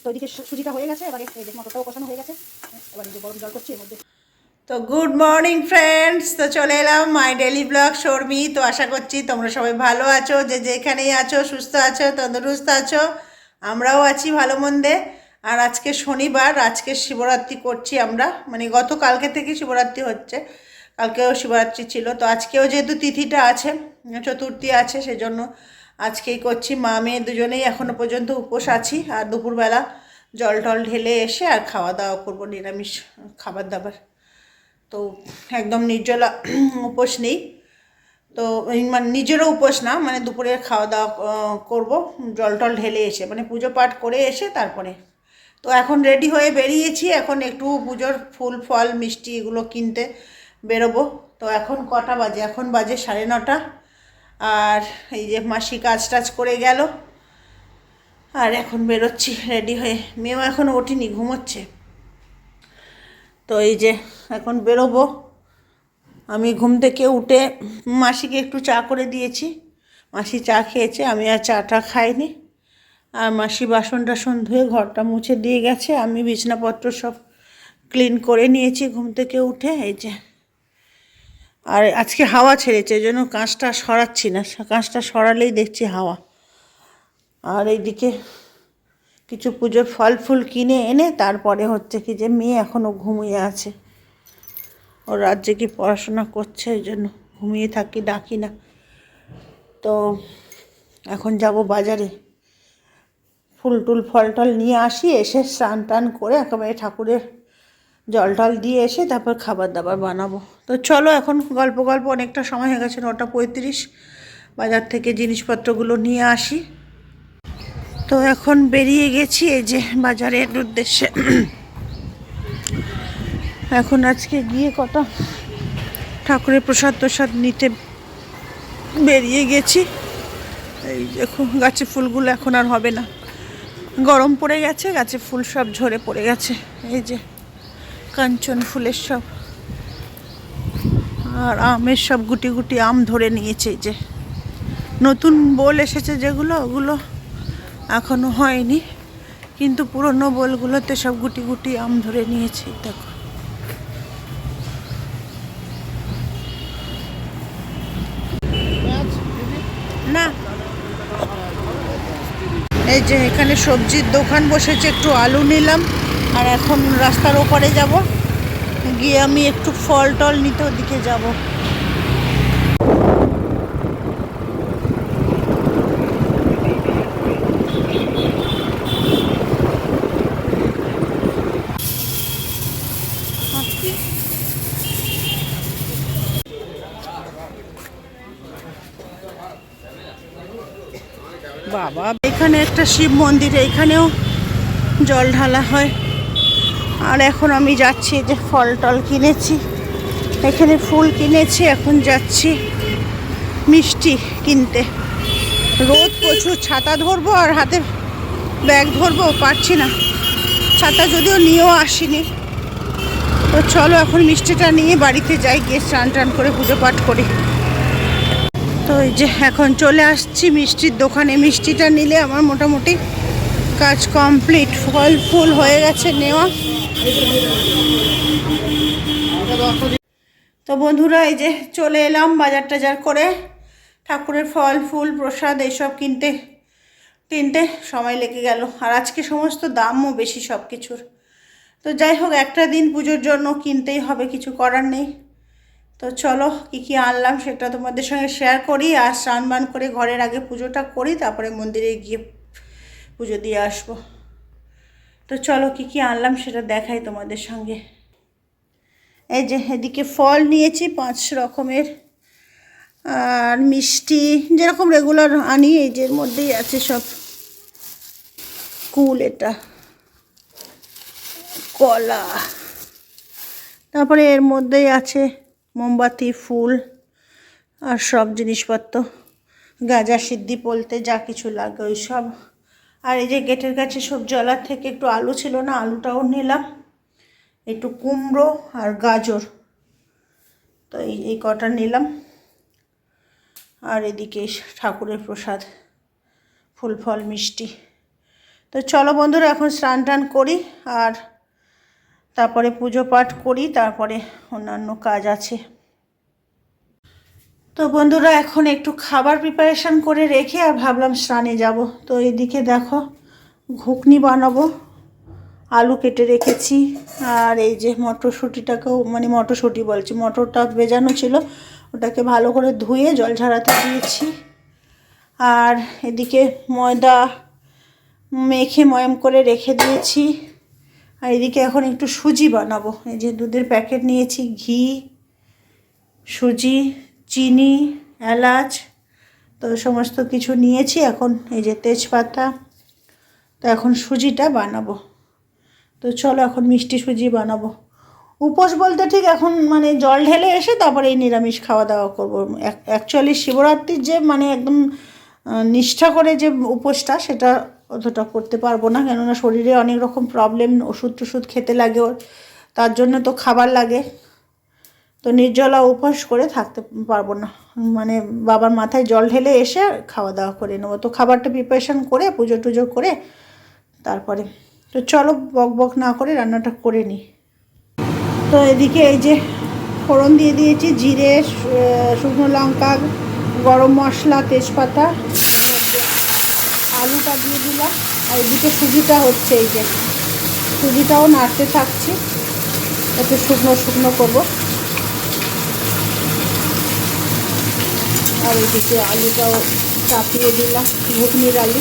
তো এদিকে সুজিটা হয়ে গেছে, এবারে এই যে মটরটাও কষানো হয়ে গেছে, এবার এই যে গরম জল করছি এর মধ্যে। তো গুড মর্নিং ফ্রেন্ডস, তো চলে এলাম মাই ডেলি ব্লগ শর্মি। তো আশা করছি তোমরা সবাই ভালো আছো, যে যেখানেই আছো সুস্থ আছো, তন্দুরুস্ত আছো। আমরাও আছি ভালো মন্দে। আর আজকে শনিবার, আজকে শিবরাত্রি করছি আমরা, মানে গতকালকে থেকে শিবরাত্রি হচ্ছে, কালকেও শিবরাত্রি ছিল। তো আজকেও যেহেতু তিথিটা আছে, চতুর্থী আছে, সেজন্য আজকেই করছি। মা মেয়ে দুজনেই এখনো পর্যন্ত উপোস আছি। আর দুপুরবেলা জল টল ঢেলে এসে আর খাওয়া দাওয়া করবো, নিরামিষ খাবার দাবার। তো একদম নির্জলা উপোস নেই। তো মানে নিজেরও উপোস না, মানে দুপুরে খাওয়া দাওয়া করব জল টল ঢেলে এসে, মানে পুজো পাঠ করে এসে তারপরে। তো এখন রেডি হয়ে বেরিয়েছি, এখন একটু পুজোর ফুল ফল মিষ্টি এগুলো কিনতে বেরোবো। তো এখন কটা বাজে? এখন বাজে 9:30। আর এই যে মাসি কাজ টাজ করে গেল, আর এখন বেরোচ্ছি রেডি হয়ে। মেয়েও এখনও ওঠেনি, ঘুমোচ্ছে। তো এই যে এখন বেরোবো। আমি ঘুম থেকে উঠে মাসিকে একটু চা করে দিয়েছি, মাসি চা খেয়েছে, আমি আর চাটা খাইনি। আর মাসি বাসন টাসন ধুয়ে ঘরটা মুছে দিয়ে গেছে, আমি বিছনাপত্র সব ক্লিন করে নিয়েছি ঘুম থেকে উঠে। এই যে, আর আজকে হাওয়া ছেড়েছে, এই জন্য কাঁচটা সরাচ্ছি না, কাঁচটা সরালেই দেখছি হাওয়া। আর এইদিকে কিছু পুজোর ফল ফুল কিনে এনে তারপরে হচ্ছে কি যে মেয়ে এখনও ঘুমিয়ে আছে, ওর রাজ্যে কি পড়াশোনা করছে, ওই জন্য ঘুমিয়ে থাকি, ডাকি না। তো এখন যাব বাজারে, ফুল টুল ফল টল নিয়ে আসি, এসে স্নান টান করে একেবারে ঠাকুরের জল টল দিয়ে এসে তারপর খাবার দাবার বানাবো। তো চলো, এখন গল্প গল্প অনেকটা সময় হয়ে গেছে, 9:35। বাজার থেকে জিনিসপত্রগুলো নিয়ে আসি। তো এখন বেরিয়ে গেছি এই যে বাজারের উদ্দেশ্যে। এখন আজকে গিয়ে কটা ঠাকুরের প্রসাদ প্রসাদ নিতে বেরিয়ে গেছি। এই দেখো গাছে ফুলগুলো এখন আর হবে না, গরম পড়ে গেছে, গাছে ফুল সব ঝরে পড়ে গেছে। এই যে কাঞ্চন ফুলের সব, আর আমের সব গুটি গুটি আম ধরে নিয়েছে। এই যে নতুন বোল এসেছে যেগুলো, ওগুলো এখনো হয়নি, কিন্তু পুরনো বোলগুলোতে সব গুটি গুটি আম ধরে নিয়েছে। দেখো না, এই যে এখানে সবজির দোকান বসেছে, একটু আলু নিলাম। আর এখন রাস্তার ওপারে যাব, গিয়ে আমি একটু ফল টল নিতে ওদিকে যাব। বাবা, এখানে একটা শিব মন্দির, এখানেও জল ঢালা হয়। আর এখন আমি যাচ্ছি, যে ফল টল কিনেছি, এখানে ফুল কিনেছি, এখন যাচ্ছি মিষ্টি কিনতে। রোদ প্রচুর, ছাতা ধরবো আর হাতে ব্যাগ ধরবো, পারছি না। ছাতা যদিও নিয়েও আসিনি। তো চলো এখন মিষ্টিটা নিয়ে বাড়িতে যাই, গিয়ে স্নান টান করে পুজো পাঠ করি। তো এই যে এখন চলে আসছি মিষ্টির দোকানে, মিষ্টিটা নিলে আমার মোটামুটি কাজ কমপ্লিট। ফল ফুল হয়ে গেছে নেওয়া। তো বন্ধুরা, এই যে চলে এলাম বাজার টাজার করে, ঠাকুরের ফল ফুল প্রসাদ এইসব কিনতে কিনতে সময় লেগে গেল। আর আজকে সমস্ত দামও বেশি সব কিছুর। তো যাই হোক, একটা দিন পুজোর জন্য কিনতেই হবে, কিছু করার নেই। তো চলো কী কী আনলাম সেটা তোমাদের সঙ্গে শেয়ার করি। আর স্নান বান করে ঘরের আগে পুজোটা করি, তারপরে মন্দিরে গিয়ে পুজো দিয়ে আসবো। তো চলো কী কী আনলাম সেটা দেখাই তোমাদের সঙ্গে। এই যে এদিকে ফল নিয়েছি 5 রকমের, আর মিষ্টি যেরকম রেগুলার আনি, এই যে এর মধ্যেই আছে সব। কুল, এটা কলা, তারপরে এর মধ্যেই আছে মোমবাতি, ফুল আর সব জিনিসপত্র, গাজা সিদ্ধি বলতে যা কিছু লাগে ওই সব। আর এই যে গেটের কাছে সব জলার থেকে একটু আলু ছিল না, আলুটাও নিলাম, একটু কুমড়ো আর গাজর। তো এই কটা নিলাম। আর এদিকে ঠাকুরের প্রসাদ, ফুল ফল মিষ্টি। তো চলো বন্ধুরা এখন স্নান টান করি আর তারপরে পুজো পাঠ করি, তারপরে অন্যান্য কাজ আছে। তো বন্ধুরা এখন একটু খাবার প্রিপারেশান করে রেখে আর ভাবলাম স্নানে যাব। তো এদিকে দেখো ঘুগনি বানাবো, আলু কেটে রেখেছি আর এই যে মটরশুঁটিটাকেও মানে মটরশুঁটি বলছি মটরটা ভেজানো ছিল, ওটাকে ভালো করে ধুয়ে জল ঝরাতে দিয়েছি। আর এদিকে ময়দা মেখে ময়াম করে রেখে দিয়েছি। আর এদিকে এখন একটু সুজি বানাবো। এই যে দুধের প্যাকেট নিয়েছি, ঘি, সুজি, চিনি, এলাচ, তো সমস্ত কিছু নিয়েছি। এখন এই যে তেজপাতা, তো এখন সুজিটা বানাবো। তো চলো এখন মিষ্টি সুজি বানাবো। উপোস বলতে ঠিক এখন মানে জল ঢেলে এসে তারপরে এই নিরামিষ খাওয়া দাওয়া করবো। অ্যাকচুয়ালি শিবরাত্রির যে মানে একদম নিষ্ঠা করে যে উপোসটা সেটা অতটা করতে পারবো না, কেননা শরীরে অনেক রকম প্রবলেম, ওষুধ টষুধ খেতে লাগে, তার জন্য তো খাবার লাগে। তো নির্জলা উপোস করে থাকতে পারবো না, মানে বাবার মাথায় জল ঢেলে এসে খাওয়া দাওয়া করে নেবো। তো খাবারটা প্রিপারেশান করে পুজো টুজো করে তারপরে তো চলো বক বক না করে রান্নাটা করে নিই। তো এদিকে এই যে ফোড়ন দিয়ে দিয়েছি, জিরে, শুকনো লঙ্কা, গরম মশলা, তেজপাতা, আলুটা দিয়ে দিলাম। আর এদিকে সুজিটা হচ্ছে, এই যে সুজিটাও নাড়তে থাকছি, একটু শুকনো শুকনো করবো। আর এদিকে আলুটাও চাপিয়ে দিলাম, ঘুগনির আলু।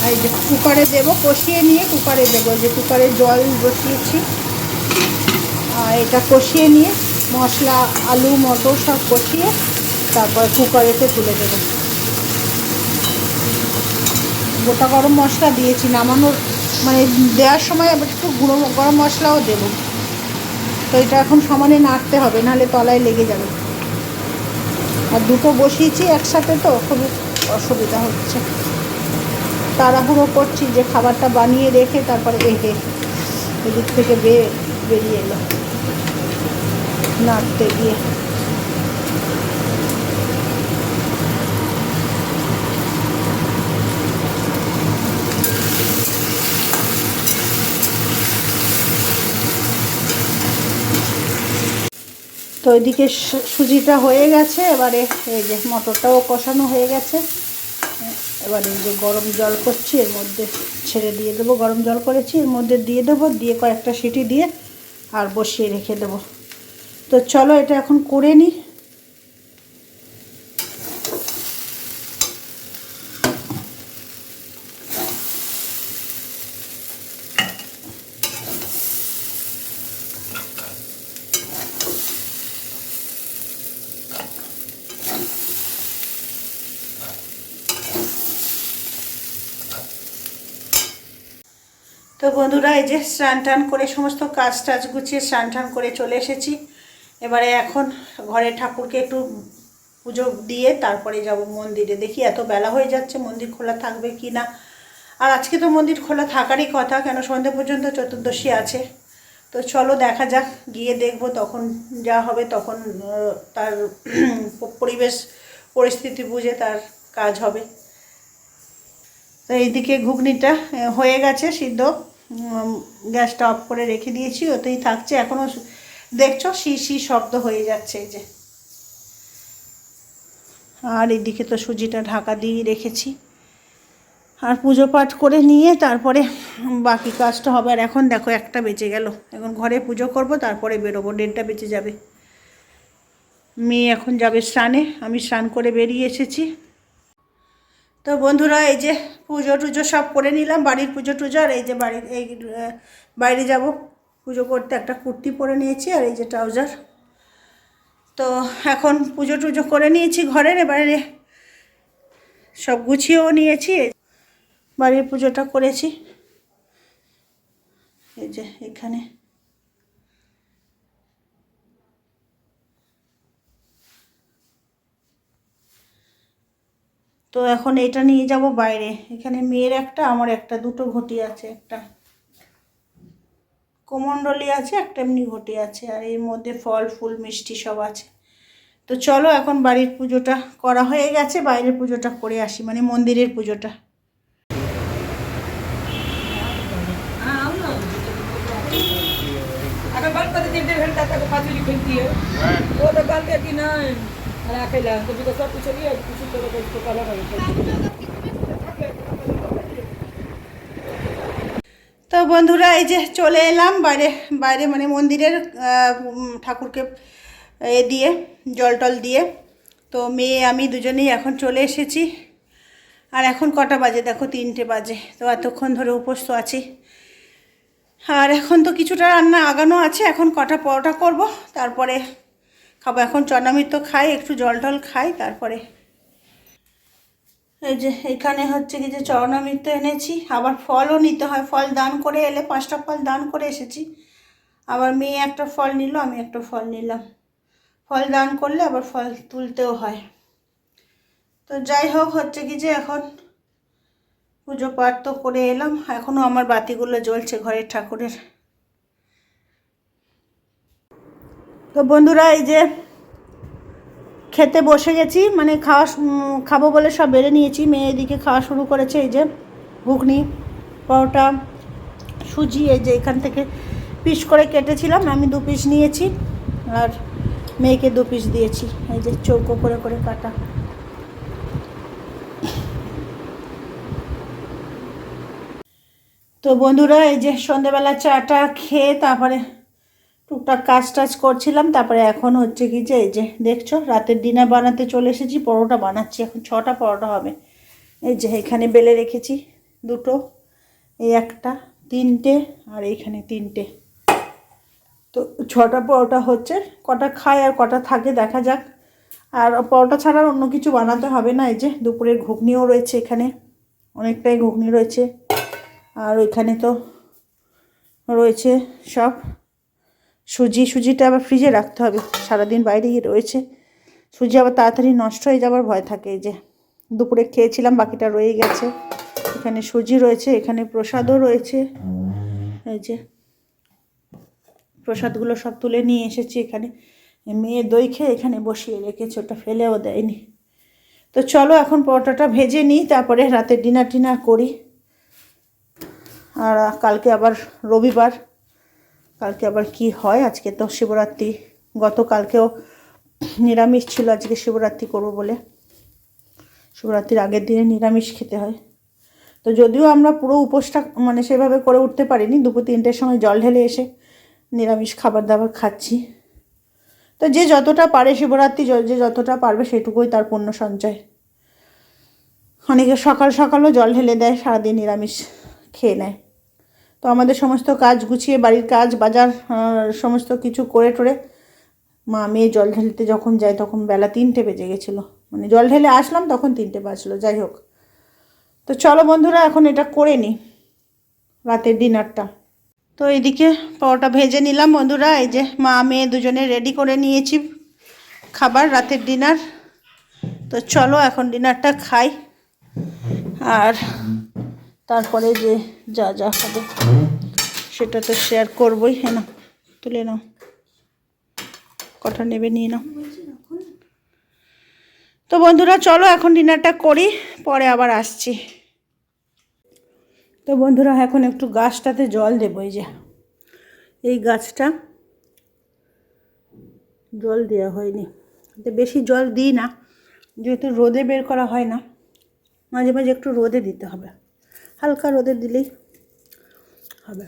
আর এই যে কুকারে দেবো, কষিয়ে নিয়ে কুকারে দেবো, যে কুকারে জল বসিয়েছি। আর এটা কষিয়ে নিয়ে মশলা, আলু, মটর সব কষিয়ে তারপর কুকারেতে তুলে দেবো। গোটা গরম মশলা দিয়েছি, নামানোর মানে দেওয়ার সময় আবার একটু গুঁড়ো গরম মশলাও দেবো। তো এটা এখন সমানে নাড়তে হবে, নাহলে তলায় লেগে যাবে। আর দুটো বসিয়েছি একসাথে, তো খুবই অসুবিধা হচ্ছে। তাড়াহুড়ো করছি যে খাবারটা বানিয়ে রেখে তারপরে এদিক থেকে বেরিয়ে এলো নাড়তে গিয়ে। তো এদিকে সুজিটা হয়ে গেছে, এবারে এই যে মটরটাও কষানো হয়ে গেছে। এবারে এই যে গরম জল করছি, এর মধ্যে ছেড়ে দিয়ে দেবো। গরম জল করেছি, এর মধ্যে দিয়ে দেবো, দিয়ে কয়েকটা সিটি দিয়ে আর বসিয়ে রেখে দেবো। তো চলো এটা এখন করে নিই। তো বন্ধুরা এই যে স্নান টান করে সমস্ত কাজ টাজ গুছিয়ে স্নান টান করে চলে এসেছি। এবারে এখন ঘরে ঠাকুরকে একটু পুজো দিয়ে তারপরে যাব মন্দিরে। দেখি এত বেলা হয়ে যাচ্ছে, মন্দির খোলা থাকবে কি না। আর আজকে তো মন্দির খোলা থাকারই কথা, কেন সন্ধ্যে পর্যন্ত চতুর্দশী আছে। তো চলো দেখা যাক, গিয়ে দেখবো, তখন যা হবে তখন তার পরিবেশ পরিস্থিতি বুঝে তার কাজ হবে। তো এইদিকে ঘুগনিটা হয়ে গেছে সিদ্ধ, গ্যাসটা অফ করে রেখে দিয়েছি, ওতেই থাকছে। এখনও দেখছো শি শব্দ হয়ে যাচ্ছে এই যে। আর এদিকে তো সুজিটা ঢাকা দিয়ে রেখেছি। আর পুজো পাঠ করে নিয়ে তারপরে বাকি কাজটা হবে। আর এখন দেখো 1টা বেজে গেল, এখন ঘরে পুজো করব, তারপরে বেরোবো, 1:30টা বেজে যাবে। মেয়ে এখন যাবে স্নানে, আমি স্নান করে বেরিয়ে এসেছি। তো বন্ধুরা এই যে পুজো টুজো সব করে নিলাম, বাড়ির পুজো টুজো। আর এই যে বাইরে যাব পুজো করতে, একটা কুর্তি পরে নিয়েছি আর এই যে ট্রাউজার। তো এখন পুজো টুজো করে নিয়েছি ঘরের, এবারে সব গুছিয়েও নিয়েছি, বাড়ির পুজোটা করেছি এই যে এখানে। তো এখন এটা নিয়ে যাব বাইরে। এখানে মেয়ের একটা, আমার একটা, দুটো ঘটি আছে, একটা কোমণ্ডলী আছে, একটা এমনি ঘটি আছে। আর এর মধ্যে ফল ফুল মিষ্টি সব আছে। তো চলো এখন বাড়ির পুজোটা করা হয়ে গেছে, বাইরের পুজোটা করে আসি, মানে মন্দিরের পুজোটা। अगर बंद कर देते 1.5 घंटा तक पाँच बजे खुलती है वो तो कहते हैं कि नहीं अकेला कभी तो सब कुछ चलिए किसी तरह का इसको कलर তো বন্ধুরা এই যে চলে এলাম বাইরে, বাইরে মানে মন্দিরের ঠাকুরকে দিয়ে জল টল দিয়ে। তো মেয়ে আমি দুজনেই এখন চলে এসেছি। আর এখন কটা বাজে দেখো, 3টে বাজে। তো এতক্ষণ ধরে উপোস তো আছি। আর এখন তো কিছুটা রান্না আগানো আছে, এখন কটা পরোটা করব, তারপরে খাবো। এখন চন্নামৃত খাই, একটু জল টল খাই, তারপরে এই যে এখানে হচ্ছে কি যে চরণামৃত এনেছি, আবার ফলও নিতে হয়। ফল দান করে এলে 5টা ফল দান করে এসেছি। আবার মেয়ে একটা ফল নিল, আমি একটা ফল নিলাম। ফল দান করলে আবার ফল তুলতেও হয়। তো যাই হোক, হচ্ছে কি যে এখন পুজো পাঠ তো করে এলাম, এখনও আমার বাতিগুলো জ্বলছে ঘরের ঠাকুরের। তো বন্ধুরা এই যে খেতে বসে গেছি, মানে খাবো বলে সব বেড়ে নিয়েছি। মেয়ে এদিকে খাওয়া শুরু করেছে। এই যে ঘুগনি, পরোটা, সুজি, এই যে এখান থেকে পিস করে কেটেছিলাম, আমি 2 পিস নিয়েছি আর মেয়েকে 2 পিস দিয়েছি। এই যে চৌকো করে করে কাটা। তো বন্ধুরা এই যে সন্ধ্যেবেলা চাটা খেয়ে তারপরে টুকটাক কাজ টাজ করছিলাম। তারপরে এখন হচ্ছে কি যে এই যে দেখছো রাতের ডিনার বানাতে চলে এসেছি। পরোটা বানাচ্ছি, এখন 6টা পরোটা হবে। এই যে এখানে বেলে রেখেছি 2টো, এই একটা, 3টে, আর এইখানে 3টে। তো 6টা পরোটা হচ্ছে। কটা খায় আর কটা থাকে দেখা যাক। আর পরোটা ছাড়া অন্য কিছু বানাতে হবে না। এই যে দুপুরের ঘুগনিও রয়েছে, এখানে অনেকটাই ঘুগনি রয়েছে। আর ওইখানে তো রয়েছে সব সুজিটা আবার ফ্রিজে রাখতে হবে, সারাদিন বাইরেই রয়েছে। সুজি আবার তাড়াতাড়ি নষ্ট হয়ে যাবার ভয় থাকে। এই যে দুপুরে খেয়েছিলাম, বাকিটা রয়ে গেছে। এখানে সুজি রয়েছে, এখানে প্রসাদও রয়েছে। এই যে প্রসাদগুলো সব তুলে নিয়ে এসেছি এখানে। মেয়ে দই খেয়ে এখানে বসিয়ে রেখেছে, ওটা ফেলেও দেয়নি। তো চলো এখন পরোটাটা ভেজে নিই, তারপরে রাতের ডিনার করি। আর কালকে আবার রবিবার, কালকে আবার কি হয়। আজকে তো শিবরাত্রি, গতকালকেও নিরামিষ ছিল, আজকে শিবরাত্রি করবো বলে। শিবরাত্রির আগের দিনে নিরামিষ খেতে হয়। তো যদিও আমরা পুরো উপোসটা মানে সেভাবে করে উঠতে পারিনি, 2-3টের সময় জল ঢেলে এসে নিরামিষ খাবার দাবার খাচ্ছি। তো যে যতটা পারে শিবরাত্রি, যে যতটা পারবে সেটুকুই তার পুণ্য সঞ্চয়। অনেকে সকালও জল ঢেলে দেয়, সারাদিন নিরামিষ খেয়ে নেয়। তো আমাদের সমস্ত কাজ গুছিয়ে, বাড়ির কাজ বাজার সমস্ত কিছু করে টোরে মা মেয়ে জল ঢেলতে যখন যায় তখন বেলা 3টে বেজে গেছিলো। মানে জল ঢেলে আসলাম তখন 3টে বাজলো। যাই হোক, তো চলো বন্ধুরা এখন এটা করে নিই, রাতের ডিনারটা। তো এইদিকে পরোটা ভেজে নিলাম বন্ধুরা। এই যে মা মেয়ে দুজনে রেডি করে নিয়েছি খাবার, রাতের ডিনার। তো চলো এখন ডিনারটা খাই, আর তারপরে যে যা যা হবে সেটা তো শেয়ার করবই। হ্যাঁ না, তুলে নাও, কটা নেবে নিয়ে নাও। তো বন্ধুরা চলো এখন ডিনারটা করি, পরে আবার আসছি। তো বন্ধুরা এখন একটু গাছটাতে জল দেবো। এই যে এই গাছটা জল দেওয়া হয়নি, তো বেশি জল দিই না, যেহেতু রোদে বের করা হয় না। মাঝে মাঝে একটু রোদে দিতে হবে, হালকা রোদে দিলেই হবে।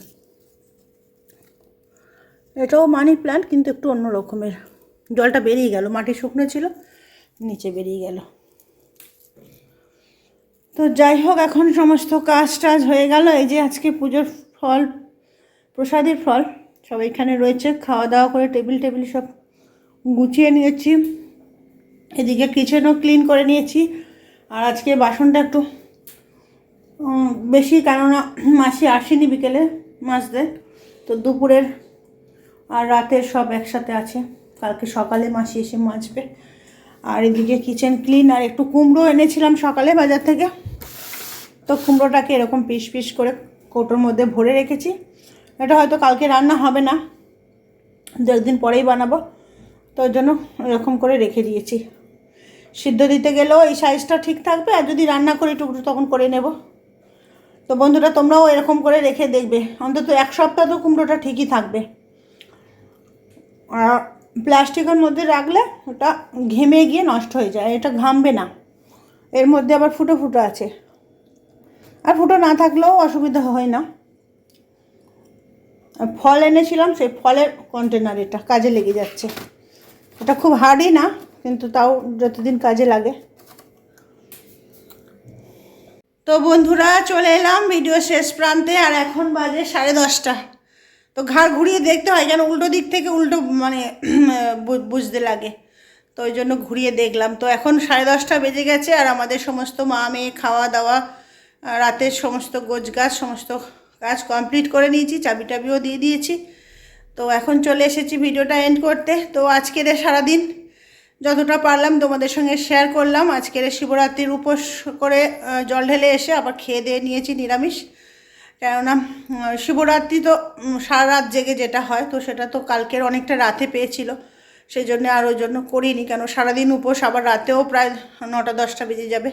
এটাও মানি প্ল্যান্ট, কিন্তু একটু অন্য রকমের। জলটা বেরিয়ে গেল, মাটি শুকনো ছিল, নিচে বেরিয়ে গেল। তো যাই হোক, এখন সমস্ত কাজ টাজ হয়ে গেল। এই যে আজকে পুজোর ফল, প্রসাদের ফল সব এখানে রয়েছে। খাওয়া দাওয়া করে টেবিল সব গুছিয়ে নিয়েছি। এদিকে কিচেনও ক্লিন করে নিয়েছি। আর আজকে বাসনটা একটু বেশি, কেননা মাসি আসেনি বিকেলে মাজতে। তো দুপুরের আর রাতের সব একসাথে আছে, কালকে সকালে মাসি এসে মাজবে। আর এদিকে কিচেন ক্লিন। আর একটু কুমড়ো এনেছিলাম সকালে বাজার থেকে, তো কুমড়োটাকে এরকম পিস পিস করে কৌটোর মধ্যে ভরে রেখেছি। এটা হয়তো কালকে রান্না হবে না, 2 একদিন পরেই বানাবো। তো ওই জন্য এরকম করে রেখে দিয়েছি। সিদ্ধ দিতে গেলেও এই সাইজটা ঠিক থাকবে, আর যদি রান্না করি টুকরো তখন করে নেব। তো বন্ধুরা তোমরাও এরকম করে রেখে দেখবে, অন্তত 1 সপ্তাহ তো কুমড়োটা ঠিকই থাকবে। আর প্লাস্টিকের মধ্যে রাখলে ওটা ঘেমে গিয়ে নষ্ট হয়ে যায়, এটা ঘামবে না। এর মধ্যে আবার ফুটো ফুটো আছে, আর ফুটো না থাকলেও অসুবিধা হয় না। ফল এনেছিলাম, সেই ফলের কন্টেনার এটা কাজে লেগে যাচ্ছে। এটা খুব হার্ডই না, কিন্তু তাও যতদিন কাজে লাগে। তো বন্ধুরা চলে এলাম ভিডিও শেষ প্রান্তে, আর এখন বাজে 10:30। তো ঘাড় ঘুরিয়ে দেখতে হয়, যেন উল্টো দিক থেকে উল্টো মানে বুঝতে লাগে, তো ওই জন্য ঘুরিয়ে দেখলাম। তো এখন 10:30 বেজে গেছে, আর আমাদের সমস্ত মা মেয়ে খাওয়া দাওয়া, রাতের সমস্ত গোছগাছ সমস্ত কাজ কমপ্লিট করে নিয়েছি, চাবি টাবিও দিয়ে দিয়েছি। তো এখন চলে এসেছি ভিডিওটা এন্ড করতে। তো আজকের সারাদিন যতটা পারলাম তোমাদের সঙ্গে শেয়ার করলাম। আজকের শিবরাত্রির উপোস করে জল ঢেলে এসে আবার খেয়ে দিয়ে নিয়েছি নিরামিষ, কেননা শিবরাত্রি তো সারা রাত জেগে যেটা হয়, তো সেটা তো কালকের অনেকটা রাতে পেয়েছিল, সেই জন্য আর ওই জন্য করিনি। কেন সারাদিন উপোস, আবার রাতেও প্রায় 9টা-10টা বেজে যাবে।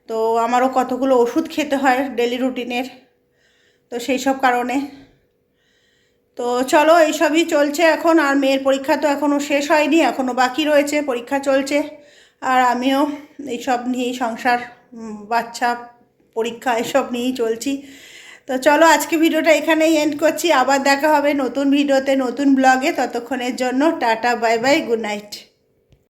তো আমারও কতগুলো ওষুধ খেতে হয় ডেলি রুটিনের, তো সেই সব কারণে। তো চলো এইসবই চলছে এখন। আর মেয়ের পরীক্ষা তো এখনও শেষ হয়নি, এখনও বাকি রয়েছে, পরীক্ষা চলছে। আর আমিও এইসব নিয়েই সংসার, বাচ্চা, পরীক্ষা এসব নিয়েই চলছি। তো চলো আজকে ভিডিওটা এখানেই এন্ড করছি। আবার দেখা হবে নতুন ভিডিওতে, নতুন ব্লগে। ততক্ষণের জন্য tata, bye bye, good night.